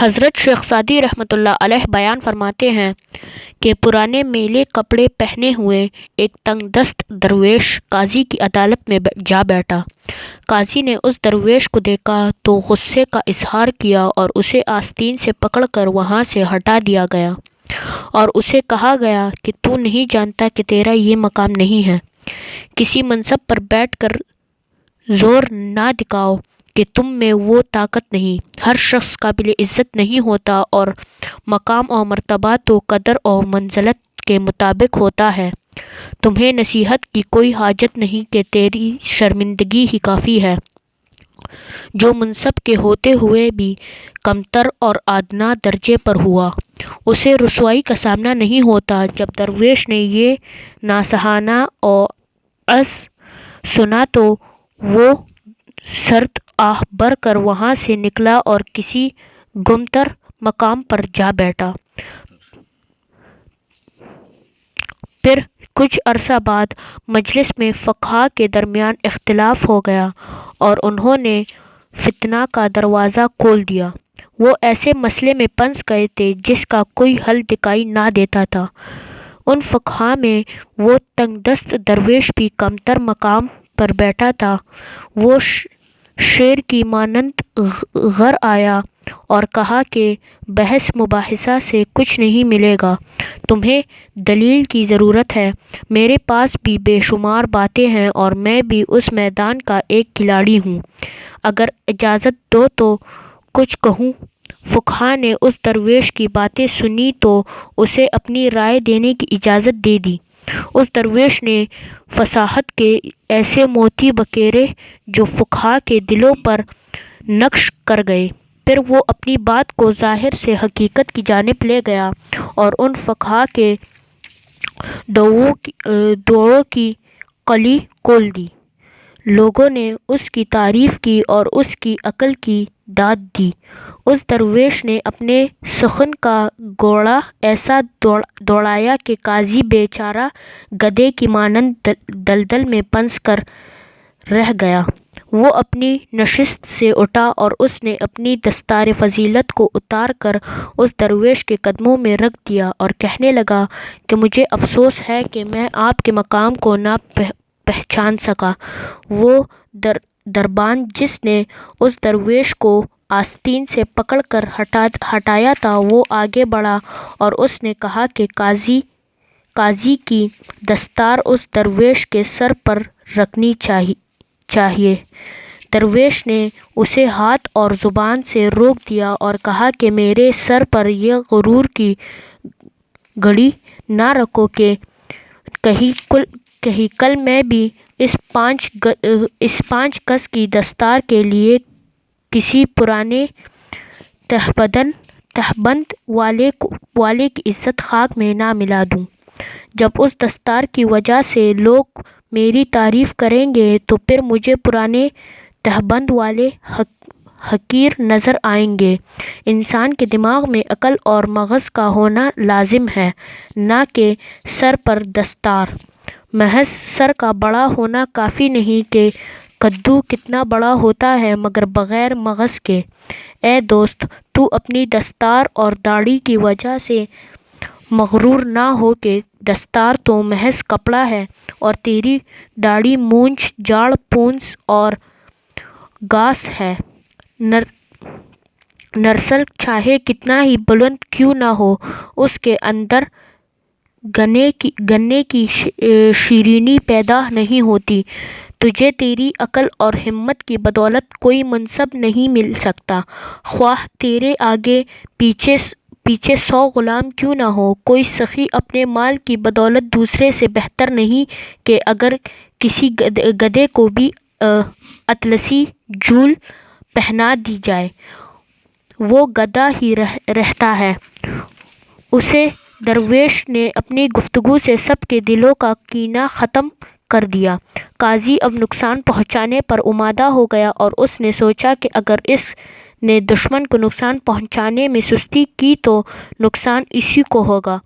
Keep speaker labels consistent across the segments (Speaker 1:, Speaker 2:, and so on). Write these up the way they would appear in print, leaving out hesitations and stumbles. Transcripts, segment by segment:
Speaker 1: حضرت شیخ سعدی رحمۃ اللہ علیہ بیان فرماتے ہیں کہ پرانے میلے کپڑے پہنے ہوئے ایک تنگ دست درویش قاضی کی عدالت میں جا بیٹھا۔ قاضی نے اس درویش کو دیکھا تو غصے کا اظہار کیا اور اسے آستین سے پکڑ کر وہاں سے ہٹا دیا گیا اور اسے کہا گیا کہ تو نہیں جانتا کہ تیرا یہ مقام نہیں ہے۔ کسی منصب پر بیٹھ کر زور نہ دکھاؤ کہ تم میں وہ طاقت نہیں۔ ہر شخص قابل عزت نہیں ہوتا اور مقام اور مرتبہ تو قدر اور منزلت کے مطابق ہوتا ہے۔ تمہیں نصیحت کی کوئی حاجت نہیں کہ تیری شرمندگی ہی کافی ہے۔ جو منصب کے ہوتے ہوئے بھی کمتر اور ادنیٰ درجے پر ہوا، اسے رسوائی کا سامنا نہیں ہوتا۔ جب درویش نے یہ ناصحانہ وعظ سنا تو وہ سرد آہ بھر کر وہاں سے نکلا اور کسی گم تر مقام پر جا بیٹھا۔ پھر کچھ عرصہ بعد مجلس میں فقہا کے درمیان اختلاف ہو گیا اور انہوں نے فتنہ کا دروازہ کھول دیا۔ وہ ایسے مسئلے میں پھنس گئے تھے جس کا کوئی حل دکھائی نہ دیتا تھا۔ ان فقہا میں وہ تنگ دست درویش بھی کمتر مقام پر بیٹھا تھا۔ وہ شیر کی مانند غر آیا اور کہا کہ بحث مباحثہ سے کچھ نہیں ملے گا، تمہیں دلیل کی ضرورت ہے۔ میرے پاس بھی بے شمار باتیں ہیں اور میں بھی اس میدان کا ایک کھلاڑی ہوں، اگر اجازت دو تو کچھ کہوں۔ فقہا نے اس درویش کی باتیں سنیں تو اسے اپنی رائے دینے کی اجازت دے دی۔ اس درویش نے فصاحت کے ایسے موتی بکھیرے جو فقہا کے دلوں پر نقش کر گئے۔ پھر وہ اپنی بات کو ظاہر سے حقیقت کی جانب لے گیا اور ان فقہا کے دعووں کی کلی کھول دی۔ لوگوں نے اس کی تعریف کی اور اس کی عقل کی داد دی۔ اس درویش نے اپنے سخن کا گھوڑا ایسا دوڑایا کہ قاضی بے چارہ گدھے کی مانند دلدل میں پھنس کر رہ گیا۔ وہ اپنی نشست سے اٹھا اور اس نے اپنی دستار فضیلت کو اتار کر اس درویش کے قدموں میں رکھ دیا اور کہنے لگا کہ مجھے افسوس ہے کہ میں آپ کے مقام کو نہ پہچان سکا۔ وہ دربان جس نے اس درویش کو آستین سے پکڑ کر ہٹایا تھا، وہ آگے بڑھا اور اس نے کہا کہ قاضی کی دستار اس درویش کے سر پر رکھنی چاہیے۔ درویش نے اسے ہاتھ اور زبان سے روک دیا اور کہا کہ میرے سر پر یہ غرور کی گھڑی نہ رکھو کہ کہیں کل میں بھی اس 5 گز کی دستار کے لیے کسی پرانے تہبند والے کی عزت خاک میں نہ ملا دوں۔ جب اس دستار کی وجہ سے لوگ میری تعریف کریں گے تو پھر مجھے پرانے تہبند والے حقیر نظر آئیں گے۔ انسان کے دماغ میں عقل اور مغز کا ہونا لازم ہے، نہ کہ سر پر دستار۔ محض سر کا بڑا ہونا کافی نہیں کہ کدو کتنا بڑا ہوتا ہے مگر بغیر مغز کے۔ اے دوست، تو اپنی دستار اور داڑھی کی وجہ سے مغرور نہ ہو کہ دستار تو محض کپڑا ہے اور تیری داڑھی مونچھ جھاڑ پونچھ اور گھاس ہے۔ نرسل چاہے کتنا ہی بلند کیوں نہ ہو، اس کے اندر گنے کی شیرینی پیدا نہیں ہوتی۔ تجھے تیری عقل اور ہمت کی بدولت کوئی منصب نہیں مل سکتا، خواہ تیرے آگے پیچھے 100 غلام کیوں نہ ہوں۔ کوئی سخی اپنے مال کی بدولت دوسرے سے بہتر نہیں کہ اگر کسی گدھے کو بھی اطلسی جھول پہنا دی جائے، وہ گدھا ہی رہتا ہے۔ اس درویش نے اپنی گفتگو سے سب کے دلوں کا کینہ ختم کر دیا۔ قاضی اب نقصان پہنچانے پر آمادہ ہو گیا اور اس نے سوچا کہ اگر اس نے دشمن کو نقصان پہنچانے میں سستی کی تو نقصان اسی کو ہوگا۔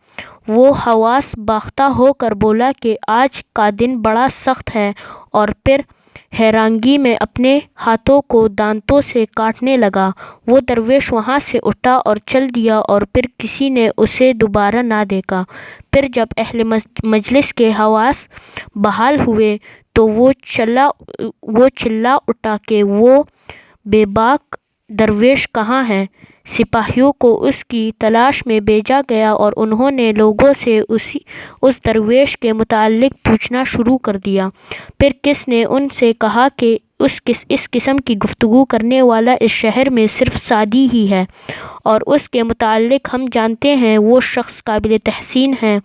Speaker 1: وہ حواس باختہ ہو کر بولا کہ آج کا دن بڑا سخت ہے اور پھر حیرانگی میں اپنے ہاتھوں کو دانتوں سے کاٹنے لگا۔ وہ درویش وہاں سے اٹھا اور چل دیا اور پھر کسی نے اسے دوبارہ نہ دیکھا۔ پھر جب اہل مجلس کے حواس بحال ہوئے تو وہ چلا اٹھا کہ وہ بے باک درویش کہاں ہے۔ سپاہیوں کو اس کی تلاش میں بھیجا گیا اور انہوں نے لوگوں سے اس درویش کے متعلق پوچھنا شروع کر دیا۔ پھر کسی نے ان سے کہا کہ اس قسم کی گفتگو کرنے والا اس شہر میں صرف سعدی ہی ہے، اور اس کے متعلق ہم جانتے ہیں وہ شخص قابل تحسین ہے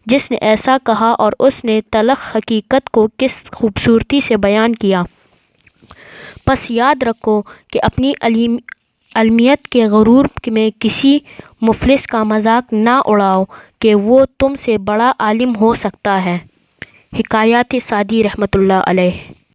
Speaker 1: جس نے ایسا کہا، اور اس نے تلخ حقیقت کو کس خوبصورتی سے بیان کیا۔ پس یاد رکھو کہ اپنی علمیت کے غرور میں کسی مفلس کا مذاق نہ اڑاؤ کہ وہ تم سے بڑا عالم ہو سکتا ہے۔ حکایات سعدی رحمۃ اللہ علیہ۔